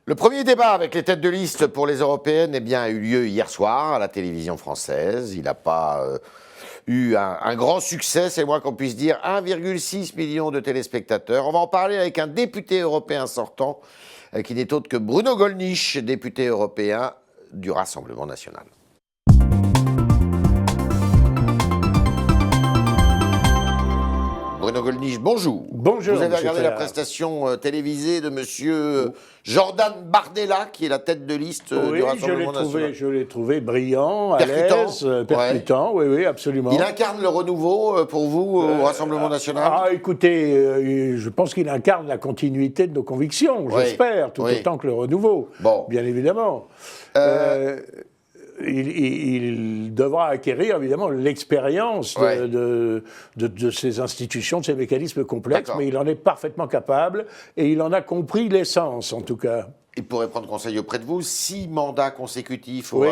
Le premier débat avec les têtes de liste pour les européennes a eu lieu hier soir à la télévision française. Il n'a pas eu un grand succès, c'est le moins qu'on puisse dire. 1,6 million de téléspectateurs. On va en parler avec un député européen sortant, qui n'est autre que Bruno Gollnisch, député européen du Rassemblement national. Bruno Gollnisch, bonjour. Bonjour. Vous avez regardé la prestation télévisée de monsieur Jordan Bardella, qui est la tête de liste du Rassemblement national. Je l'ai trouvé brillant, à l'aise, percutant, ouais. Oui, absolument. Il incarne le renouveau pour vous au Rassemblement national? Écoutez, je pense qu'il incarne la continuité de nos convictions, j'espère, tout autant que le renouveau, bien évidemment. Il devra acquérir évidemment l'expérience de ces institutions, de ces mécanismes complexes, mais il en est parfaitement capable et il en a compris l'essence en tout cas. Il pourrait prendre conseil auprès de vous. 6 mandats consécutifs au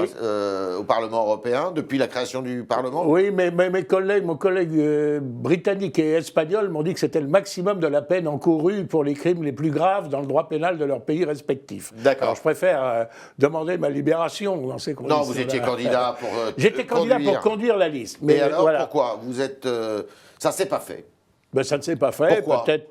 Parlement européen, depuis la création du Parlement. Oui, mais mon collègue britannique et espagnol m'ont dit que c'était le maximum de la peine encourue pour les crimes les plus graves dans le droit pénal de leurs pays respectifs. D'accord. Alors je préfère demander ma libération dans ces conditions. Non, vous étiez candidat pour J'étais candidat pour conduire la liste. Mais alors, pourquoi vous êtes... ça ne s'est pas fait. Ça ne s'est pas fait, peut-être...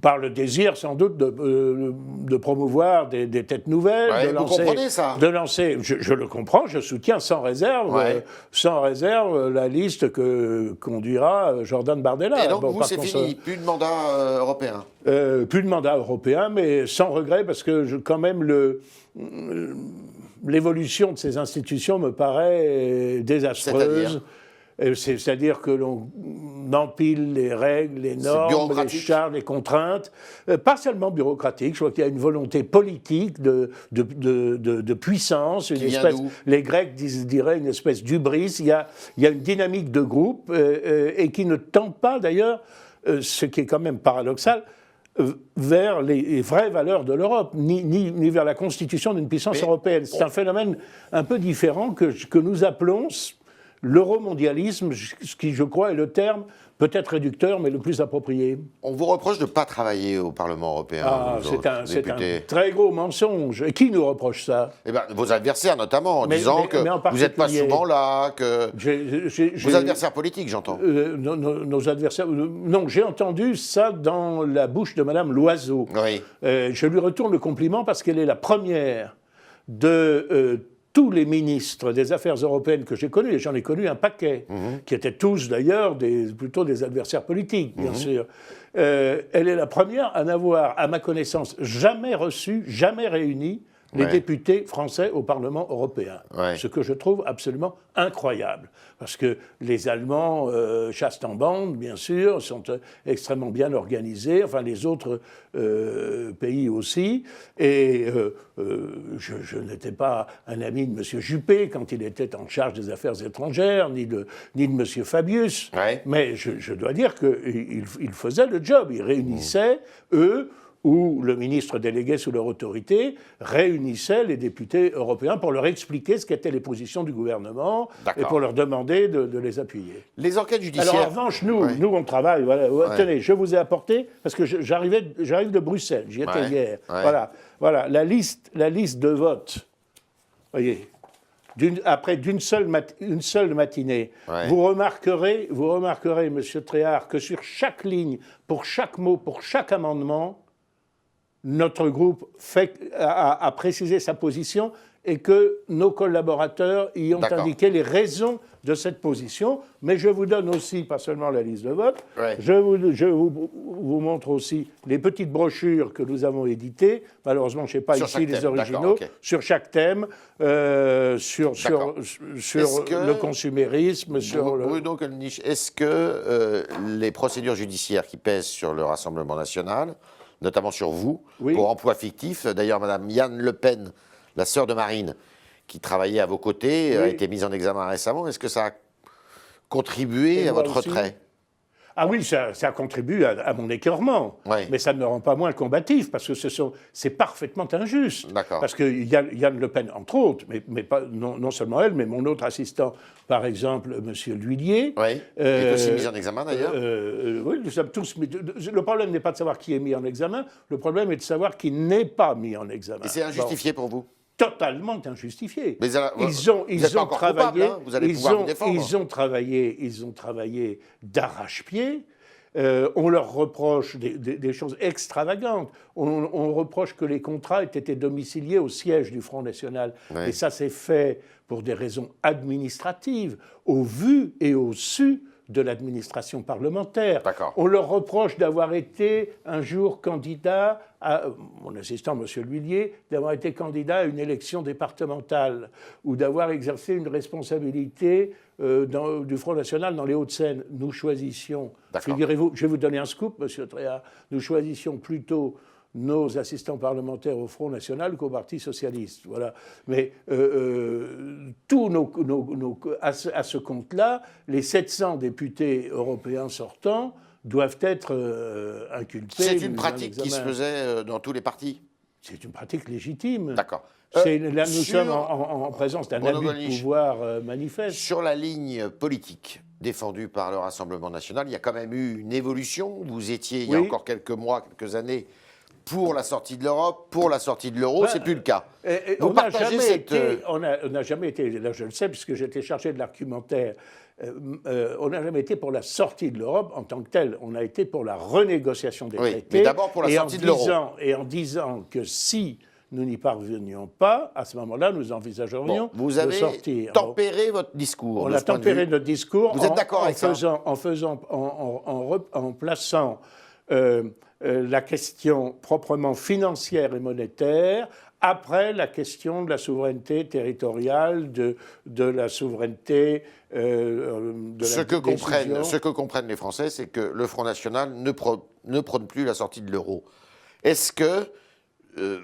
par le désir sans doute de promouvoir des têtes nouvelles, vous comprenez ça? De lancer, je le comprends, je soutiens sans réserve la liste que conduira Jordan Bardella. Et donc vous, c'est fini, plus de mandat européen? Plus de mandat européen, mais sans regret, parce que quand même l'évolution de ces institutions me paraît désastreuse. C'est-à-dire que l'on empile les règles, les normes, les charges, les contraintes, pas seulement bureaucratiques. Je crois qu'il y a une volonté politique de puissance, une espèce, les Grecs diraient une espèce d'hubris. Il y a une dynamique de groupe et qui ne tend pas d'ailleurs, ce qui est quand même paradoxal, vers les vraies valeurs de l'Europe, ni vers la constitution d'une puissance européenne. C'est un phénomène un peu différent que nous appelons l'euromondialisme, ce qui, je crois, est le terme peut-être réducteur, mais le plus approprié. On vous reproche de ne pas travailler au Parlement européen. C'est un très gros mensonge. Et qui nous reproche ça? Vos adversaires, notamment, en disant que vous n'êtes pas souvent là, que... Vos adversaires politiques, j'entends. Nos adversaires... Non, j'ai entendu ça dans la bouche de Madame Loiseau. Oui. Je lui retourne le compliment parce qu'elle est la première de... tous les ministres des Affaires européennes que j'ai connus, et j'en ai connu un paquet, qui étaient tous d'ailleurs plutôt des adversaires politiques, bien sûr, elle est la première à n'avoir, à ma connaissance, jamais reçu, jamais réuni les députés français au Parlement européen. Ce que je trouve absolument incroyable. Parce que les Allemands chassent en bande, bien sûr, sont extrêmement bien organisés, enfin les autres pays aussi. Et je n'étais pas un ami de M. Juppé quand il était en charge des affaires étrangères, ni de M. Fabius. Mais je dois dire qu'il faisait le job. Il réunissait, eux, où le ministre délégué sous leur autorité réunissait les députés européens pour leur expliquer ce qu'étaient les positions du gouvernement et pour leur demander de les appuyer. Les enquêtes judiciaires... Alors en revanche, nous on travaille. Tenez, je vous ai apporté, parce que j'arrive de Bruxelles, j'y étais hier. Voilà, la liste de vote, voyez, après une seule matinée, vous remarquerez, Monsieur Tréhard, que sur chaque ligne, pour chaque mot, pour chaque amendement, notre groupe a précisé sa position et que nos collaborateurs y ont indiqué les raisons de cette position. Mais je vous donne aussi, pas seulement la liste de vote, je vous montre aussi les petites brochures que nous avons éditées. Malheureusement, je n'ai pas ici les originaux. Sur chaque thème, sur le consumérisme, sur le... Bruno Gollnisch, est-ce que les procédures judiciaires qui pèsent sur le Rassemblement national, notamment sur vous, pour emploi fictif. D'ailleurs, Mme Yann Le Pen, la sœur de Marine, qui travaillait à vos côtés, a été mise en examen récemment. Est-ce que ça a contribué à votre retrait? Ah oui, ça contribue à mon écœurement, Ouais. mais ça ne me rend pas moins combatif, parce que c'est parfaitement injuste. D'accord. Parce que Yann Le Pen, entre autres, mais pas, non seulement elle, mais mon autre assistant, par exemple, M. L'Huillier. Oui. Il est aussi mis en examen, d'ailleurs. Oui, nous sommes tous mis. Le problème n'est pas de savoir qui est mis en examen, le problème est de savoir qui n'est pas mis en examen. Et c'est injustifié pour vous? Totalement injustifié. Mais Ils ont travaillé, vous allez pouvoir vous défendre. ils ont travaillé d'arrache-pied. On leur reproche des choses extravagantes. On reproche que les contrats aient été domiciliés au siège du Front National. Oui. Et ça s'est fait pour des raisons administratives, au vu et au su de l'administration parlementaire. D'accord. On leur reproche d'avoir été un jour candidat, mon assistant, M. L'Huillier, d'avoir été candidat à une élection départementale ou d'avoir exercé une responsabilité du Front National dans les Hauts-de-Seine. Nous choisissions, figurez-vous, je vais vous donner un scoop, M. Tréhard, nous choisissions plutôt nos assistants parlementaires au Front National qu'au Parti Socialiste. Voilà. Mais à ce compte-là, les 700 députés européens sortants doivent être inculpés. C'est une pratique qui se faisait dans tous les partis? C'est une pratique légitime. D'accord. Là, nous sommes en présence d'un abus de pouvoir manifeste. Sur la ligne politique défendue par le Rassemblement national, il y a quand même eu une évolution. Vous étiez, il y a encore quelques mois, quelques années, pour la sortie de l'Europe, pour la sortie de l'euro, c'est plus le cas. On n'a jamais été, là je le sais, puisque j'étais chargé de l'argumentaire, on n'a jamais été pour la sortie de l'Europe en tant que telle. On a été pour la renégociation des traités. Mais d'abord pour la sortie de l'euro. Et en disant que si nous n'y parvenions pas, à ce moment-là, nous envisagerions de sortir. Vous avez tempéré votre discours. On a tempéré notre discours. Vous êtes d'accord avec ça? En plaçant la question proprement financière et monétaire après la question de la souveraineté territoriale, de la souveraineté Ce que comprennent les Français, c'est que le Front National ne prône plus la sortie de l'euro. Est-ce que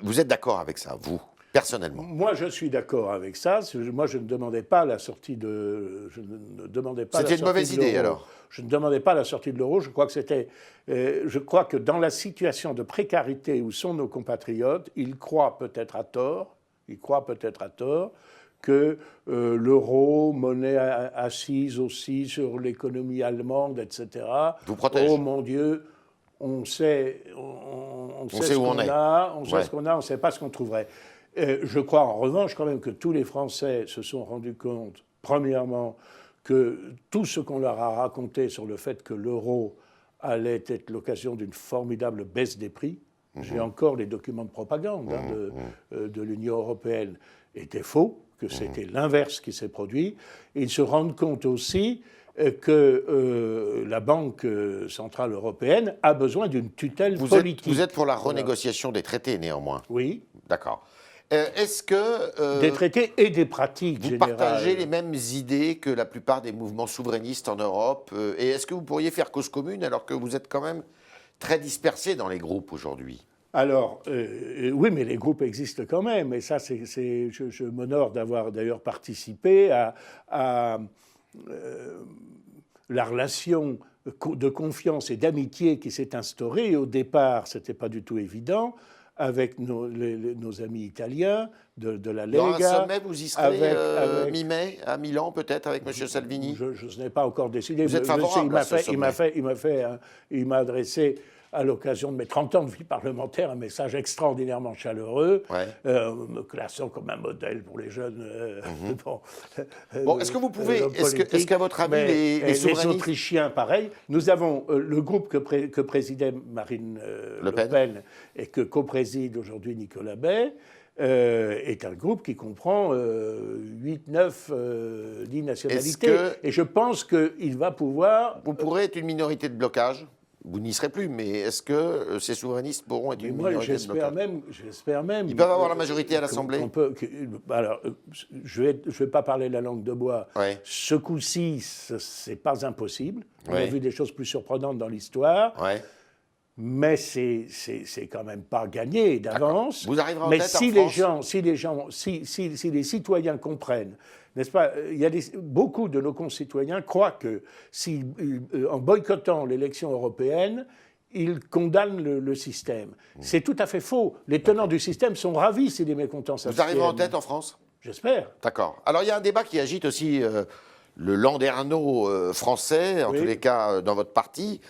vous êtes d'accord avec ça, vous, personnellement? Moi, je suis d'accord avec ça. Moi, je ne demandais pas la sortie de... C'était une mauvaise idée, alors? Je ne demandais pas la sortie de l'euro. Je crois que dans la situation de précarité où sont nos compatriotes, ils croient peut-être à tort que l'euro, monnaie assise aussi sur l'économie allemande, etc. Vous protège. Oh mon Dieu, on sait ce qu'on a, on sait ce qu'on a, on ne sait pas ce qu'on trouverait. Je crois en revanche quand même que tous les Français se sont rendus compte, premièrement, que tout ce qu'on leur a raconté sur le fait que l'euro allait être l'occasion d'une formidable baisse des prix, j'ai encore les documents de propagande de l'Union européenne, était faux, que c'était l'inverse qui s'est produit. Et ils se rendent compte aussi que la Banque centrale européenne a besoin d'une tutelle politique. Vous êtes pour la renégociation des traités, néanmoins? Oui. D'accord. Est-ce que... des traités et des pratiques générales. Vous partagez les mêmes idées que la plupart des mouvements souverainistes en Europe? Et est-ce que vous pourriez faire cause commune alors que vous êtes quand même très dispersés dans les groupes aujourd'hui? Alors, oui, mais les groupes existent quand même. Et ça, je m'honore d'avoir d'ailleurs participé à la relation de confiance et d'amitié qui s'est instaurée. Et au départ, ce n'était pas du tout évident, avec nos amis italiens de la Lega. Dans un sommet, vous y serez mi-mai, à Milan, peut-être, avec M. Salvini? Je n'ai pas encore décidé. Vous êtes favorable à ce sommet? Il m'a adressé, à l'occasion de mes 30 ans de vie parlementaire, un message extraordinairement chaleureux, me classant comme un modèle pour les jeunes. Est-ce que vous pouvez, est-ce qu'à votre avis, les souverainistes... Les Autrichiens, pareil. Nous avons le groupe que présidait Marine Le Pen et que co-préside aujourd'hui Nicolas Bay, est un groupe qui comprend 8, 9, 10 nationalités. Et je pense qu'il va pouvoir... Vous pourrez être une minorité de blocage? Vous n'y serez plus, mais est-ce que ces souverainistes pourront être une minorité de blocage? J'espère même. Ils peuvent avoir la majorité à l'Assemblée? Alors, je vais pas parler la langue de bois. Ouais. Ce coup-ci, c'est pas impossible. On a Ouais. vu des choses plus surprenantes dans l'histoire. Ouais. mais c'est quand même pas gagné d'avance. Vous arriverez en mais tête si en les France. si les citoyens comprennent, n'est-ce pas, il y a beaucoup de nos concitoyens croient que en boycottant l'élection européenne, ils condamnent le système. C'est tout à fait faux. Les tenants du système sont ravis si les mécontents s'abstiennent. Vous arriverez en tête en France? J'espère. D'accord. Alors il y a un débat qui agite aussi le landerneau français, en tous les cas dans votre parti.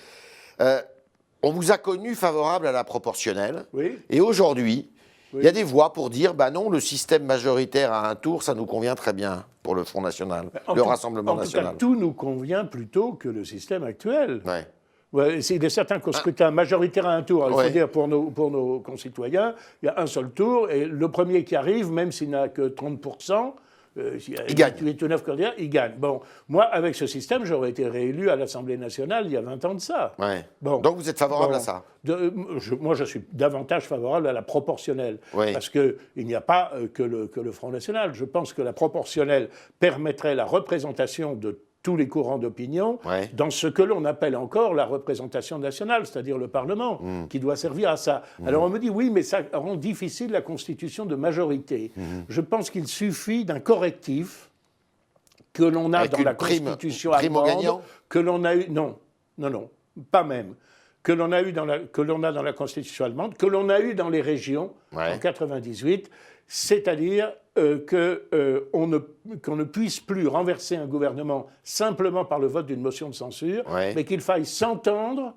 On vous a connu favorable à la proportionnelle. Oui. Et aujourd'hui, il y a des voix pour dire, bah non, le système majoritaire à un tour, ça nous convient très bien pour le Front National, le Rassemblement National. En tout cas, tout nous convient plutôt que le système actuel. Ouais. Ouais, il est certain qu'au scrutin majoritaire à un tour, il faut dire pour nos concitoyens, il y a un seul tour, et le premier qui arrive, même s'il n'a que 30%, il gagne. 8 ou 9 candidats, il gagne. Bon, moi, avec ce système, j'aurais été réélu à l'Assemblée nationale il y a 20 ans de ça. Ouais. Bon. Donc vous êtes favorable à ça? Moi, je suis davantage favorable à la proportionnelle. Oui. Parce qu'il n'y a pas que le Front National. Je pense que la proportionnelle permettrait la représentation de tous les courants d'opinion dans ce que l'on appelle encore la représentation nationale, c'est-à-dire le Parlement, qui doit servir à ça. Alors on me dit, oui, mais ça rend difficile la constitution de majorité. Je pense qu'il suffit d'un correctif que l'on a dans la Constitution allemande, que l'on a eu... Non, pas même. Que l'on a dans la Constitution allemande, que l'on a eu dans les régions en 1998, c'est-à-dire qu'on ne puisse plus renverser un gouvernement simplement par le vote d'une motion de censure, mais qu'il faille s'entendre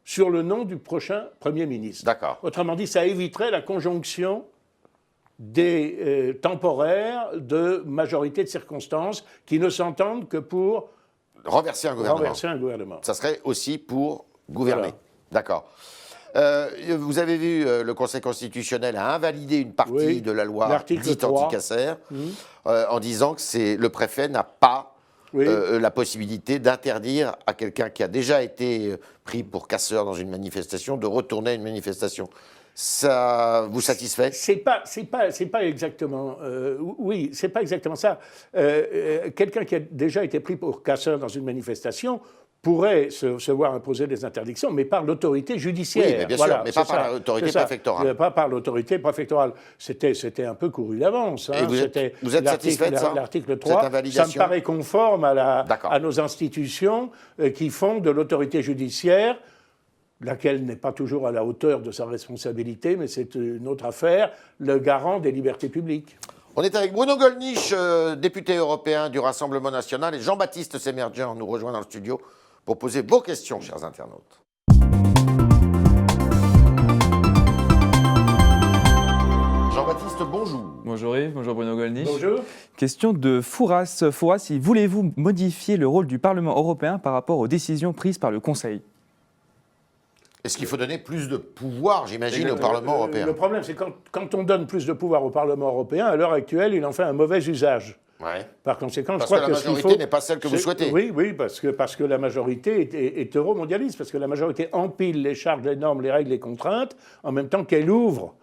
sur le nom du prochain Premier ministre. D'accord. Autrement dit, ça éviterait la conjonction des temporaires de majorité de circonstances qui ne s'entendent que pour renverser un gouvernement. Ça serait aussi pour gouverner. Voilà. D'accord. Vous avez vu, le Conseil constitutionnel a invalidé une partie de la loi dite anti-Casser en disant que le préfet n'a pas la possibilité d'interdire à quelqu'un qui a déjà été pris pour casseur dans une manifestation de retourner à une manifestation. Ça vous satisfait? C'est pas exactement. Oui, c'est pas exactement ça. Quelqu'un qui a déjà été pris pour casseur dans une manifestation pourrait se voir imposer des interdictions, mais par l'autorité judiciaire. Oui, mais bien sûr, mais pas par l'autorité préfectorale. Pas par l'autorité préfectorale. C'était un peu couru d'avance. Hein. Vous êtes satisfait de ça? L'article 3, ça me paraît conforme à nos institutions qui font de l'autorité judiciaire, laquelle n'est pas toujours à la hauteur de sa responsabilité, mais c'est une autre affaire, le garant des libertés publiques. On est avec Bruno Gollnisch, député européen du Rassemblement National, et Jean-Baptiste Semerjian nous rejoint dans le studio pour poser vos questions, chers internautes. Jean-Baptiste, bonjour. Bonjour Yves, bonjour Bruno Gollnisch. Bonjour. Question de Fouras. Fouras, voulez-vous modifier le rôle du Parlement européen par rapport aux décisions prises par le Conseil ? Est-ce qu'il faut donner plus de pouvoir, j'imagine, au Parlement européen? Le problème, c'est quand on donne plus de pouvoir au Parlement européen, à l'heure actuelle, il en fait un mauvais usage. Par conséquent, je crois que la majorité n'est pas celle que vous souhaitez. Oui, parce que la majorité est euromondialiste, parce que la majorité empile les charges, les normes, les règles, les contraintes, en même temps qu'elle ouvre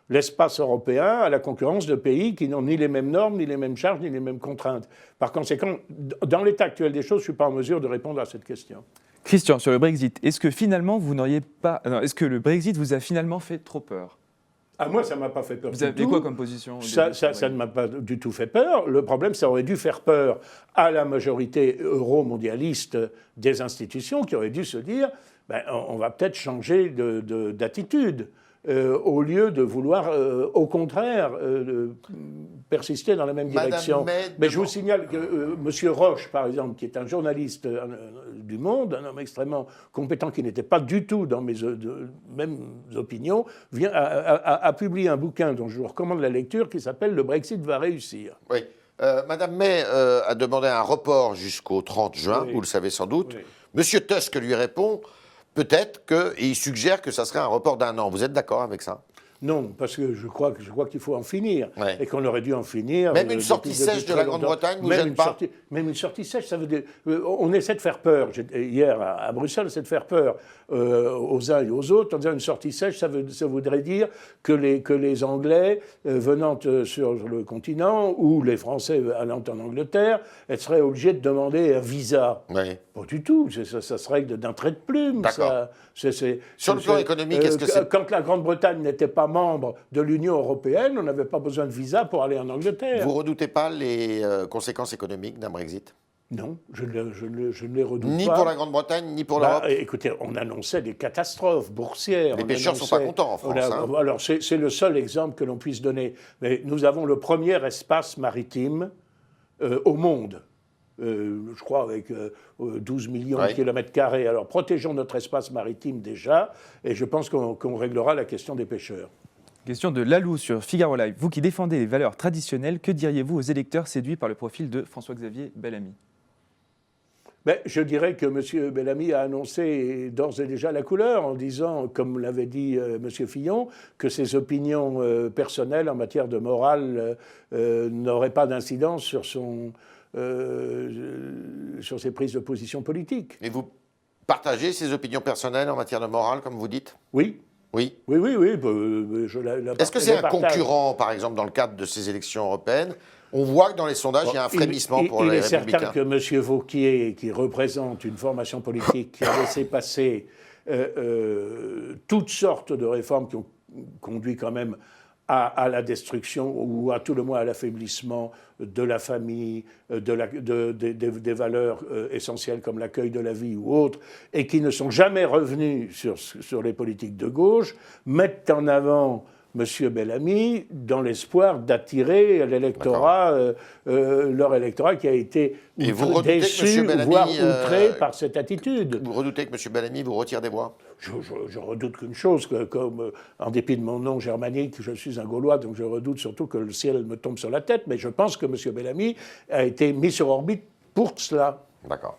l'espace européen à la concurrence de pays qui n'ont ni les mêmes normes, ni les mêmes charges, ni les mêmes contraintes. Par conséquent, dans l'état actuel des choses, je ne suis pas en mesure de répondre à cette question. Christian, sur le Brexit, est-ce que finalement est-ce que le Brexit vous a finalement fait trop peur? Moi, ça ne m'a pas fait peur. Vous avez quoi comme position? Ça ne m'a pas du tout fait peur. Le problème, ça aurait dû faire peur à la majorité euro-mondialiste des institutions qui auraient dû se dire on va peut-être changer d'attitude. Au lieu de vouloir, au contraire, persister dans la même direction. Mais je vous signale que M. Roche, par exemple, qui est un journaliste du Monde, un homme extrêmement compétent, qui n'était pas du tout dans mes mêmes opinions, a publié un bouquin dont je vous recommande la lecture, qui s'appelle « Le Brexit va réussir ». Oui. Madame May a demandé un report jusqu'au 30 juin, vous le savez sans doute. Monsieur Tusk lui répond... Peut-être qu'il suggère que ça serait un report d'1 an. Vous êtes d'accord avec ça? Non, parce que je crois qu'il faut en finir, Ouais. et qu'on aurait dû en finir. Même une sortie sèche de la Grande-Bretagne vous gêne pas? Même une sortie sèche, ça veut dire... on essaie de faire peur. Hier, à Bruxelles, on essaie de faire peur aux uns et aux autres, en disant une sortie sèche, ça voudrait dire que les Anglais venant sur le continent, ou les Français allant en Angleterre, elles seraient obligés de demander un visa. Oui. Pas du tout, ça se règle d'un trait de plume. D'accord. Sur le plan économique, est-ce que c'est... Quand la Grande-Bretagne n'était pas membre de l'Union européenne, on n'avait pas besoin de visa pour aller en Angleterre. Vous redoutez pas les conséquences économiques d'un Brexit? Non, je ne les redoute pas. Ni pour la Grande-Bretagne, ni pour l'Europe? Écoutez, on annonçait des catastrophes boursières. Les pêcheurs ne sont pas contents en France. Alors, c'est le seul exemple que l'on puisse donner. Mais nous avons le premier espace maritime au monde. Je crois avec 12 millions de kilomètres carrés. Alors protégeons notre espace maritime déjà, et je pense qu'on réglera la question des pêcheurs. Question de Lalou sur Figaro Live. Vous qui défendez les valeurs traditionnelles, que diriez-vous aux électeurs séduits par le profil de François-Xavier Bellamy? Je dirais que M. Bellamy a annoncé d'ores et déjà la couleur en disant, comme l'avait dit M. Fillon, que ses opinions personnelles en matière de morale n'auraient pas d'incidence sur ses prises de position politiques. Et vous partagez ces opinions personnelles en matière de morale, comme vous dites? Oui. Oui. Oui. Est-ce que c'est un concurrent, par exemple, dans le cadre de ces élections européennes? On voit que dans les sondages, il y a un frémissement pour les Républicains. Il est certain que M. Wauquiez, qui représente une formation politique qui a laissé passer toutes sortes de réformes qui ont conduit quand même à la destruction ou à tout le moins à l'affaiblissement de la famille, des valeurs essentielles comme l'accueil de la vie ou autres, et qui ne sont jamais revenus sur les politiques de gauche, mettent en avant M. Bellamy dans l'espoir d'attirer l'électorat, leur électorat qui a été déçu, voire outré par cette attitude. Vous redoutez que M. Bellamy vous retire des voix? Je redoute qu'une chose, comme en dépit de mon nom germanique, je suis un Gaulois, donc je redoute surtout que le ciel me tombe sur la tête, mais je pense que M. Bellamy a été mis sur orbite pour cela. D'accord.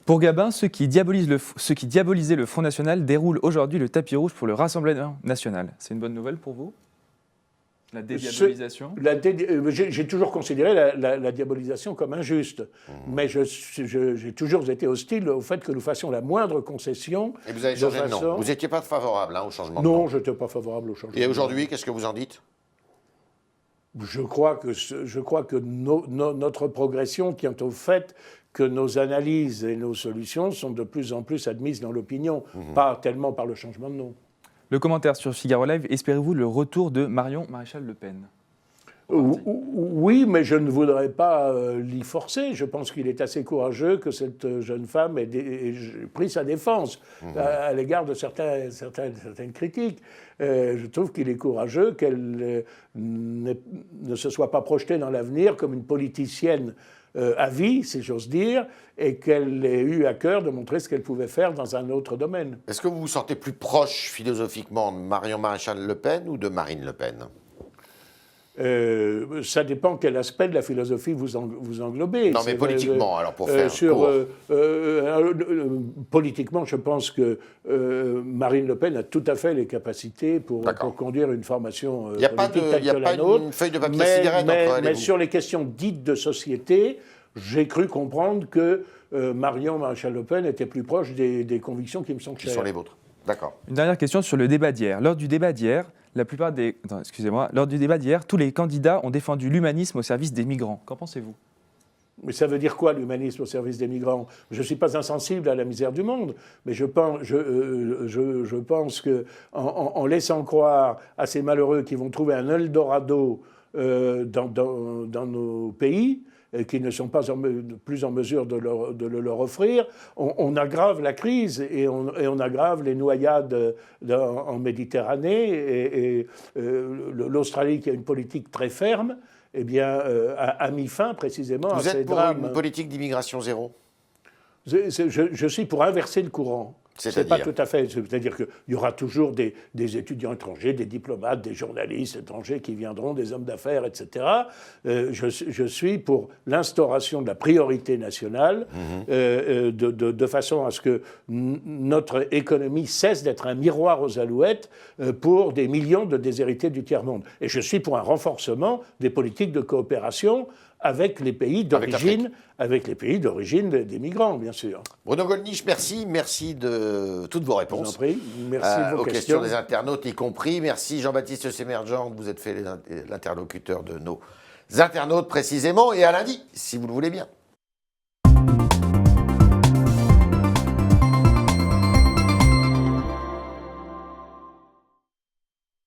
Pour Gabin, ceux qui diabolisaient le Front National déroulent aujourd'hui le tapis rouge pour le Rassemblement National. C'est une bonne nouvelle pour vous? La dédiabolisation? J'ai toujours considéré la diabolisation comme injuste, mais j'ai toujours été hostile au fait que nous fassions la moindre concession. Et vous avez changé de nom. Vous n'étiez pas favorable au changement de nom? Non, je n'étais pas favorable au changement de nom. Et aujourd'hui, qu'est-ce que vous en dites? Je crois que notre progression tient au fait que nos analyses et nos solutions sont de plus en plus admises dans l'opinion, pas tellement par le changement de nom. Le commentaire sur Figaro Live, espérez-vous le retour de Marion Maréchal Le Pen? Oui, mais je ne voudrais pas l'y forcer. Je pense qu'il est assez courageux que cette jeune femme ait pris sa défense à l'égard de certaines critiques. Je trouve qu'il est courageux qu'elle ne se soit pas projetée dans l'avenir comme une politicienne à vie, si j'ose dire, et qu'elle ait eu à cœur de montrer ce qu'elle pouvait faire dans un autre domaine. Est-ce que vous vous sentez plus proche philosophiquement de Marion Maréchal Le Pen ou de Marine Le Pen? Ça dépend quel aspect de la philosophie vous englobez. Non, mais politiquement, alors pour faire politiquement, je pense que Marine Le Pen a tout à fait les capacités pour conduire une formation politique telle que la nôtre. Une feuille de papier cigarette entre elle et mais vous. sur les questions dites de société, j'ai cru comprendre que Marion Maréchal Le Pen était plus proche des convictions qui me sont chères. Qui sont les vôtres. D'accord. Une dernière question sur le débat d'hier. Lors du débat d'hier, tous les candidats ont défendu l'humanisme au service des migrants. Qu'en pensez-vous? Mais ça veut dire quoi, l'humanisme au service des migrants? Je ne suis pas insensible à la misère du monde, mais je pense qu'en laissant croire à ces malheureux qui vont trouver un Eldorado dans nos pays, qui ne sont pas plus en mesure de le leur offrir, on aggrave la crise et on aggrave les noyades en Méditerranée. Et l'Australie, qui a une politique très ferme, eh bien, a mis fin précisément à ces drames. Vous êtes pour une politique d'immigration zéro? Je suis pour inverser le courant. C'est pas tout à fait. C'est-à-dire qu'il y aura toujours des étudiants étrangers, des diplomates, des journalistes étrangers qui viendront, des hommes d'affaires, etc. Je suis pour l'instauration de la priorité nationale, de façon à ce que notre économie cesse d'être un miroir aux alouettes pour des millions de déshérités du tiers-monde. Et je suis pour un renforcement des politiques de coopération avec les pays d'origine, des migrants, bien sûr. Bruno Gollnisch, merci de toutes vos réponses. Je vous en prie, merci de vos aux questions. questions des internautes y compris. Merci Jean-Baptiste Semerjean, vous êtes fait l'interlocuteur de nos internautes précisément. Et à lundi, si vous le voulez bien.